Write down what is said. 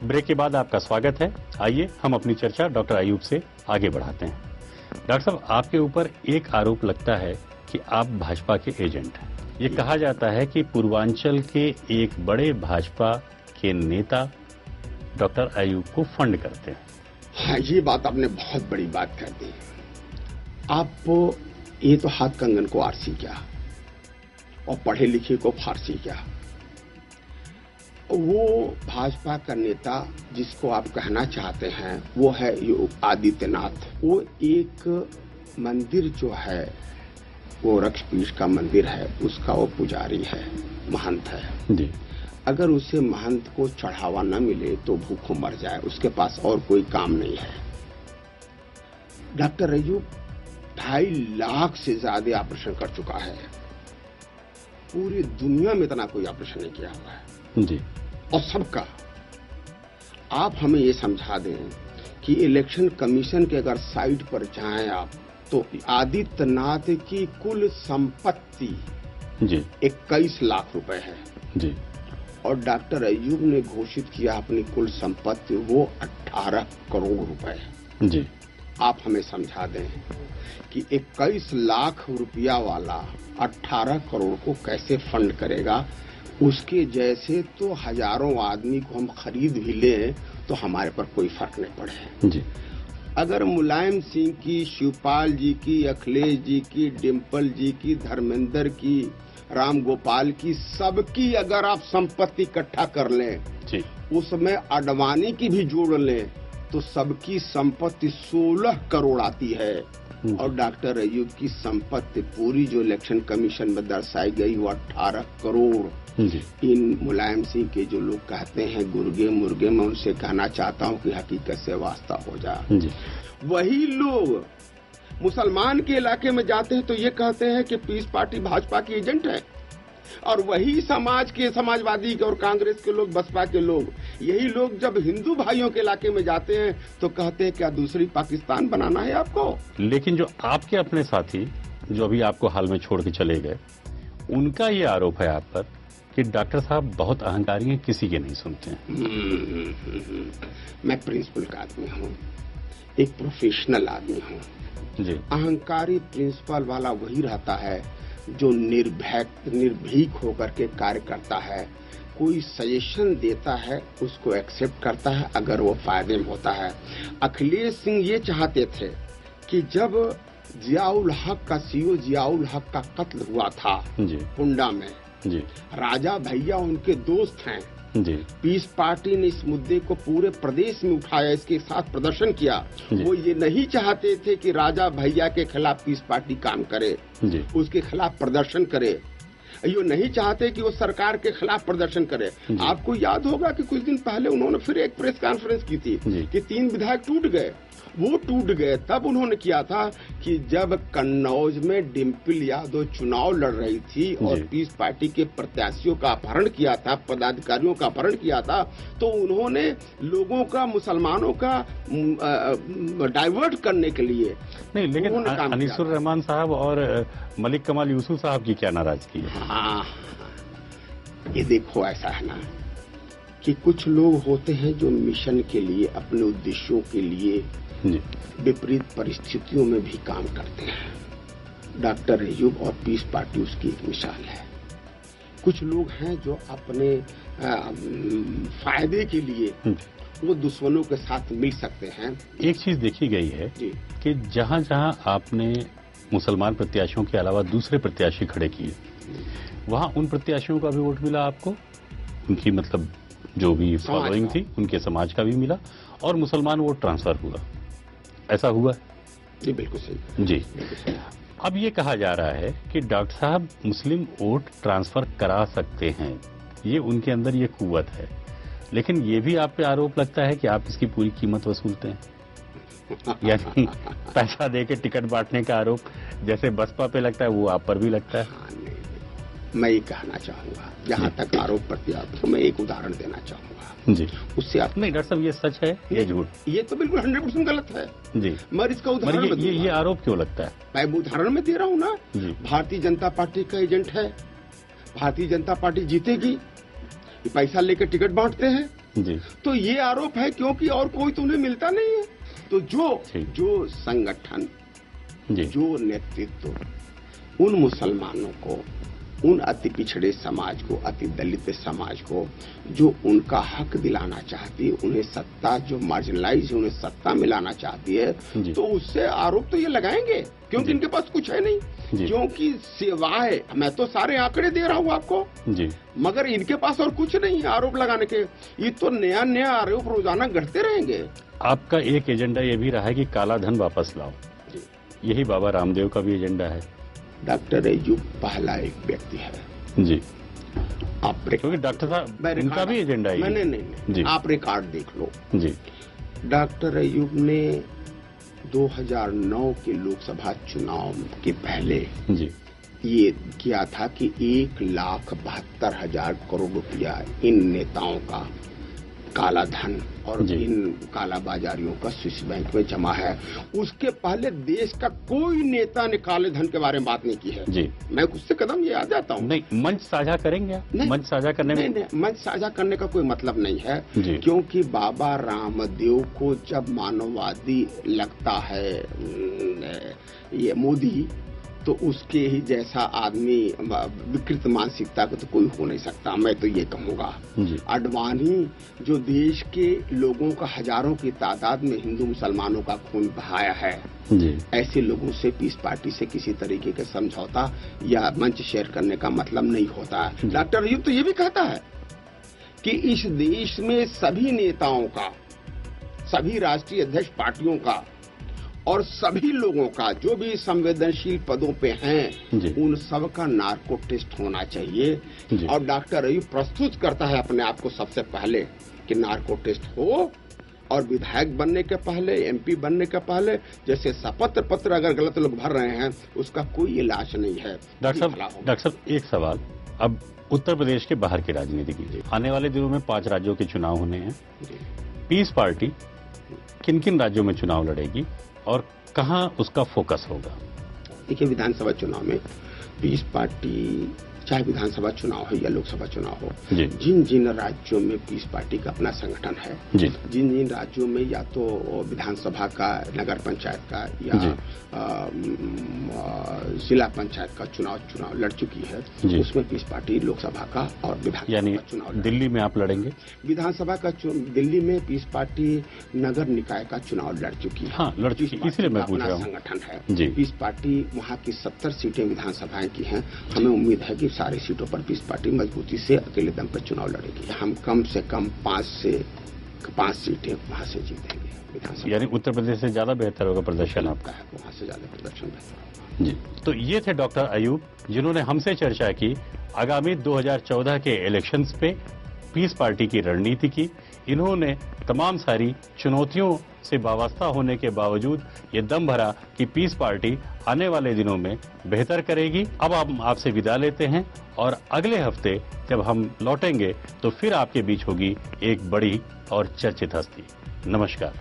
Break के बाद आपका स्वागत है। आइए हम अपनी चर्चा डॉक्टर अयूब से आगे बढ़ाते हैं। डॉक्टर साहब, आपके ऊपर एक आरोप लगता है कि आप भाजपा के एजेंट हैं। ये कहा जाता है कि पूर्वांचल के एक बड़े भाजपा के नेता डॉक्टर अयूब को फंड करते हैं। हाँ, ये बात आपने बहुत बड़ी बात कर दी। आप ये तो हाथ कंगन को आरसी क्या और पढ़े लिखे को फारसी क्या। वो भाजपा का नेता जिसको आप कहना चाहते हैं वो है आदित्यनाथ। वो एक मंदिर जो है वो रक्षपीठ का मंदिर है, उसका वो पुजारी है, महंत है जी। अगर उसे महंत को चढ़ावा न मिले तो भूखों मर जाए, उसके पास और कोई काम नहीं है। डॉक्टर अयूब 2.5 लाख से ज्यादा ऑपरेशन कर चुका है। पूरी दुनिया में इतना कोई ऑपरेशन नहीं किया हुआ है जी। और सबका। आप हमें ये समझा दें कि इलेक्शन कमीशन के अगर साइट पर जाएं आप तो आदित्यनाथ की कुल संपत्ति जी 21 लाख रुपए है जी। और डॉक्टर अयूब ने घोषित किया अपनी कुल संपत्ति वो 18 करोड़ रुपए है जी। आप हमें समझा दें कि 21 लाख रुपया वाला 18 करोड़ को कैसे फंड करेगा। उसके जैसे तो हजारों आदमी को हम खरीद भी लें तो हमारे पर कोई फर्क नहीं पड़े जी। अगर मुलायम सिंह की, शिवपाल जी की, अखिलेश जी की, डिम्पल जी की, धर्मेंद्र की, राम गोपाल की, सबकी अगर आप संपत्ति इकट्ठा कर लें जी। उसमें अडवाणी की भी जोड़ लें तो सबकी संपत्ति 16 करोड़ आती है और डॉक्टर अयूब की संपत्ति पूरी जो इलेक्शन कमीशन में दर्शाई गई वो 18 करोड़। इन मुलायम सिंह के जो लोग कहते हैं गुर्गे मुर्गे, मैं उनसे कहना चाहता हूं कि हकीकत से वास्ता हो जाए। वही लोग मुसलमान के इलाके में जाते हैं तो ये कहते हैं कि पीस पार्टी भाजपा की एजेंट है और वही समाज के, समाजवादी के और कांग्रेस के लोग, बसपा के लोग, यही लोग जब हिंदू भाइयों के इलाके में जाते हैं तो कहते हैं क्या दूसरी पाकिस्तान बनाना है आपको। लेकिन जो आपके अपने साथी जो अभी आपको हाल में छोड़ के चले गए, उनका ये आरोप है आप पर कि डॉक्टर साहब बहुत अहंकारी हैं, किसी के नहीं सुनते हैं। मैं प्रिंसिपल का आदमी हूँ, एक प्रोफेशनल आदमी हूँ जी। अहंकारी प्रिंसिपल वाला वही रहता है जो निर्भीक होकर के कार्य करता है। कोई सजेशन देता है उसको एक्सेप्ट करता है अगर वो फायदे में होता है। अखिलेश सिंह ये चाहते थे कि जब जियाउल हक का सीओ जियाउल हक का कत्ल हुआ था जी। कुंडा में जी। राजा भैया उनके दोस्त हैं जी। पीस पार्टी ने इस मुद्दे को पूरे प्रदेश में उठाया, इसके साथ प्रदर्शन किया। वो ये नहीं चाहते थे कि राजा भैया के खिलाफ पीस पार्टी काम करे जी। उसके खिलाफ प्रदर्शन करे। ये नहीं चाहते कि वो सरकार के खिलाफ प्रदर्शन करे। आपको याद होगा कि कुछ दिन पहले उन्होंने फिर एक प्रेस कॉन्फ्रेंस की थी कि 3 विधायक टूट गए। वो टूट गए तब उन्होंने किया था कि जब कन्नौज में डिम्पल यादव चुनाव लड़ रही थी और पीस पार्टी के प्रत्याशियों का अपहरण किया था, पदाधिकारियों का अपहरण किया था, तो उन्होंने लोगों का, मुसलमानों का डाइवर्ट करने के लिए नहीं। लेकिन अनीसुर रहमान साहब और मलिक कमाल यूसुफ साहब की क्या नाराजगी है? हाँ, ये देखो ऐसा है ना कि कुछ लोग होते हैं जो मिशन के लिए, अपने उद्देश्यों के लिए विपरीत परिस्थितियों में भी काम करते हैं। डॉक्टर अयूब और पीस पार्टी उसकी एक मिसाल है। कुछ लोग हैं जो अपने फायदे के लिए वो दुश्मनों के साथ मिल सकते हैं। एक चीज देखी गई है कि जहां जहां आपने मुसलमान प्रत्याशियों के अलावा दूसरे प्रत्याशी खड़े किए, वहां उन प्रत्याशियों का भी वोट मिला आपको, उनकी मतलब जो भी फॉलोइंग थी उनके समाज का भी मिला और मुसलमान वोट ट्रांसफर हुआ। ऐसा हुआ? जी बिल्कुल सही जी। अब ये कहा जा रहा है कि डॉक्टर साहब मुस्लिम वोट ट्रांसफर करा सकते हैं, ये उनके अंदर ये कुव्वत है, लेकिन ये भी आप पे आरोप लगता है कि आप इसकी पूरी कीमत वसूलते हैं। यानी पैसा देके टिकट बांटने का आरोप जैसे बसपा पे लगता है वो आप पर भी लगता है। मैं ये कहना चाहूंगा, जहां तक आरोप प्रत्यारोप, तो मैं एक उदाहरण देना चाहूंगा जी। उससे आप नहीं डॉक्टर साहब, ये सच है ये झूठ? ये तो बिल्कुल 100% गलत है जी। मैं इसका उदाहरण ये आरोप क्यों लगता है? मैं उदाहरण में दे रहा हूँ ना जी। भारतीय जनता पार्टी का एजेंट है, भारतीय जनता पार्टी जीतेगी, पैसा लेकर टिकट बांटते हैं, है। तो ये आरोप है क्योंकि और कोई तो उन्हें मिलता नहीं है। तो जो संगठन, जो नेतृत्व उन मुसलमानों को, उन अति पिछड़े समाज को, अति दलित समाज को जो उनका हक दिलाना चाहती है, उन्हें सत्ता, जो मार्जिनलाइज है उन्हें सत्ता मिलाना चाहती है, तो उससे आरोप तो ये लगाएंगे क्योंकि इनके पास कुछ है नहीं। क्योंकि सिवाय, मैं तो सारे आंकड़े दे रहा हूं आपको, मगर इनके पास और कुछ नहीं है आरोप लगाने के। ये तो नया नया आरोप रोजाना गढ़ते रहेंगे। आपका एक एजेंडा ये भी रहा है कि काला धन वापस लाओ, यही बाबा रामदेव का भी एजेंडा है। डॉक्टर अय्यूब पहला एक व्यक्ति है जी, आप क्योंकि डॉक्टर साहब इनका भी एजेंडा है। नहीं, आप रिकॉर्ड देख लो जी। डॉक्टर अय्यूब ने 2009 के लोकसभा चुनाव के पहले जी ये किया था कि 1,72,000 करोड़ रुपया इन नेताओं का काला धन और इन काला बाजारियों का स्विस बैंक में जमा है। उसके पहले देश का कोई नेता ने काले धन के बारे में बात नहीं की है जी। मैं उससे कदम ये आ जाता हूँ। नहीं, मंच साझा करेंगे? मंच साझा करने में नहीं, मंच साझा करने का कोई मतलब नहीं है, क्योंकि बाबा रामदेव को जब मानववादी लगता है ये मोदी, तो उसके ही जैसा आदमी विकृत मानसिकता को तो कोई हो नहीं सकता। मैं तो ये कहूंगा आडवाणी जो देश के लोगों का हजारों की तादाद में हिंदू मुसलमानों का खून बहाया है, ऐसे लोगों से पीस पार्टी से किसी तरीके के समझौता या मंच शेयर करने का मतलब नहीं होता है। डॉक्टर अय्यूब तो ये भी कहता है कि इस देश में सभी नेताओं का, सभी राष्ट्रीय अध्यक्ष पार्टियों का और सभी लोगों का जो भी संवेदनशील पदों पे हैं, उन सब का नार्को टेस्ट होना चाहिए। और डॉक्टर अय्यूब प्रस्तुत करता है अपने आप को सबसे पहले कि नार्को टेस्ट हो, और विधायक बनने के पहले, एमपी बनने के पहले जैसे शपथ पत्र अगर गलत लोग भर रहे हैं उसका कोई इलाज नहीं है। डॉक्टर साहब एक सवाल, अब उत्तर प्रदेश के बाहर की राजनीति कीजिए। आने वाले दिनों में 5 राज्यों के चुनाव होने हैं। पीस पार्टी किन किन राज्यों में चुनाव लड़ेगी और कहां उसका फोकस होगा? देखिए, विधानसभा चुनाव में पीस पार्टी, चाहे विधानसभा चुनाव हो या लोकसभा चुनाव हो, जिन जिन राज्यों में पीस पार्टी का अपना संगठन है, जिन जिन राज्यों में या तो विधानसभा का, नगर पंचायत का या जिला पंचायत का चुनाव लड़ चुकी है, उसमें पीस पार्टी लोकसभा का और विधानसभा का चुनाव। दिल्ली में आप लड़ेंगे? विधानसभा का दिल्ली में पीस पार्टी नगर निकाय का चुनाव लड़ चुकी है। हाँ, लड़ चुकी, इसलिए मैं पूछ रहा हूं। संगठन है पीस पार्टी, वहाँ की 70 सीटें विधानसभाएं की हैं। हमें उम्मीद है कि सारी सीटों पर पीस पार्टी मजबूती से अकेले दम पर चुनाव लड़ेगी। हम कम से कम 5 सीटें वहां से जीतेंगे विधानसभा। यानी उत्तर प्रदेश से ज्यादा बेहतर होगा प्रदर्शन आपका? है, वहां से ज्यादा प्रदर्शन बेहतर होगा जी। तो ये थे डॉक्टर अय्यूब, जिन्होंने हमसे चर्चा की आगामी 2014 के इलेक्शंस पे पीस पार्टी की रणनीति की। इन्होंने तमाम सारी चुनौतियों से वाबस्ता होने के बावजूद ये दम भरा कि पीस पार्टी आने वाले दिनों में बेहतर करेगी। अब हम आपसे विदा लेते हैं और अगले हफ्ते जब हम लौटेंगे तो फिर आपके बीच होगी एक बड़ी और चर्चित हस्ती। नमस्कार।